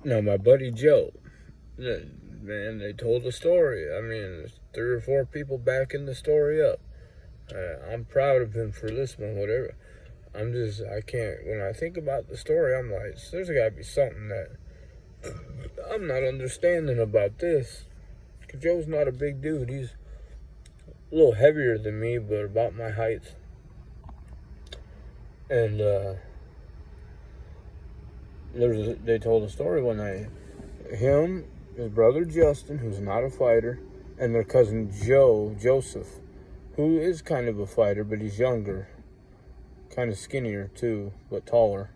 No, my buddy Joe, man, they told the story. I mean, there's 3 or 4 people backing the story up. I'm proud of him for this one, whatever. I can't, when I think about the story, I'm like, there's got to be something that I'm not understanding about this. Because Joe's not a big dude. He's a little heavier than me, but about my height. And they told a story one night. Him, his brother Justin, who's not a fighter, and their cousin Joseph, who is kind of a fighter, but he's younger, kind of skinnier too, but taller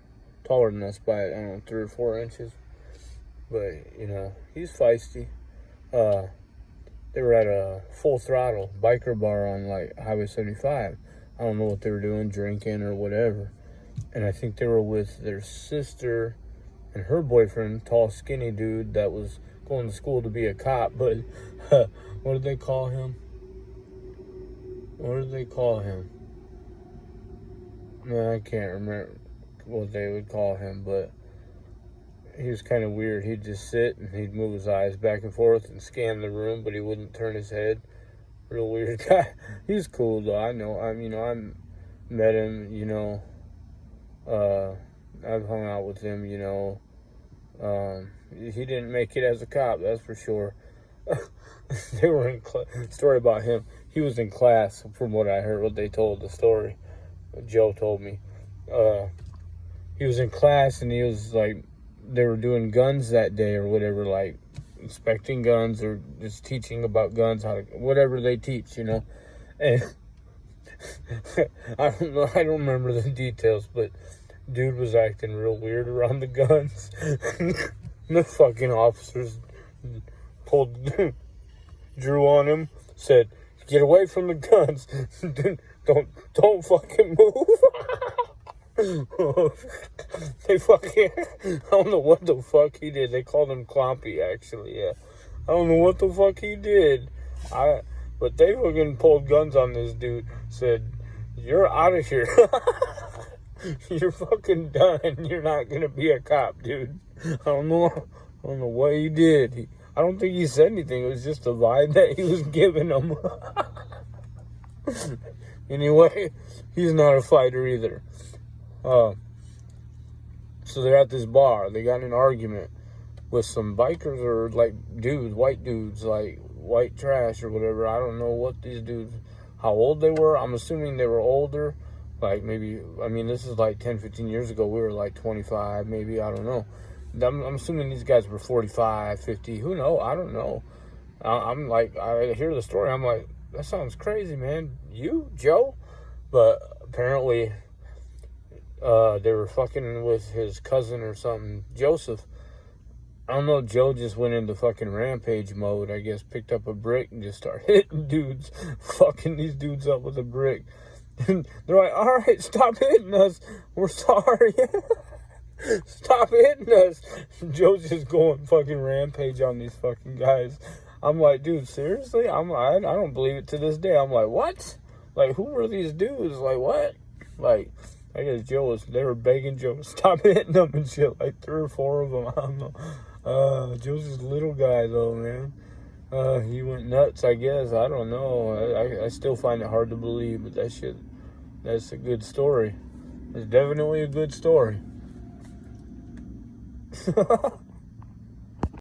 than us by, I don't know, 3 or 4 inches. But he's feisty. They were at a Full Throttle biker bar on like Highway 75. I don't know what they were doing, drinking or whatever. And I think they were with their sister and her boyfriend, tall, skinny dude that was going to school to be a cop. But what did they call him? No, I can't remember what they would call him, but he was kind of weird. He'd just sit and he'd move his eyes back and forth and scan the room, but he wouldn't turn his head. Real weird guy. He's cool though. I met him. I've hung out with him. He didn't make it as a cop, that's for sure. They were in story about him. He was in class, from what I heard, what they told the story. Joe told me. He was in class and he was like, they were doing guns that day or whatever, like inspecting guns or just teaching about guns, how to, whatever they teach, And I don't know, I don't remember the details, but dude was acting real weird around the guns. The fucking officers drew on him, said, "Get away from the guns. Don't fucking move." They fucking, I don't know what the fuck he did. They called him Clompy, actually, yeah. I don't know what the fuck he did. But they fucking pulled guns on this dude, said, "You're out of here." You're fucking done. You're not gonna be a cop, dude. I don't know what he did. I don't think he said anything. It was just the vibe that he was giving them. Anyway, he's not a fighter either. So they're at this bar. They got in an argument with some bikers or like dudes, white dudes, like white trash or whatever. I don't know what these dudes, how old they were. I'm assuming they were older. Like maybe, I mean, this is like 10, 15 years ago. We were like 25, maybe. I don't know. I'm assuming these guys were 45, 50. Who knows? I don't know. I'm like, I hear the story. I'm like, that sounds crazy, man. You, Joe? But apparently, they were fucking with his cousin or something, Joseph. I don't know, Joe just went into fucking rampage mode, I guess, picked up a brick and just started hitting dudes, fucking these dudes up with a brick. And they're like, "All right, stop hitting us. We're sorry." Stop hitting us. Joe's just going fucking rampage on these fucking guys. I'm like, dude, seriously? I don't believe it to this day. I'm like, what? Like, who were these dudes? Like, what? Like, I guess they were begging Joe to stop hitting them and shit, like 3 or 4 of them. I don't know. Joe's this little guy, though, man. He went nuts, I guess. I don't know. I still find it hard to believe, but that's a good story. It's definitely a good story.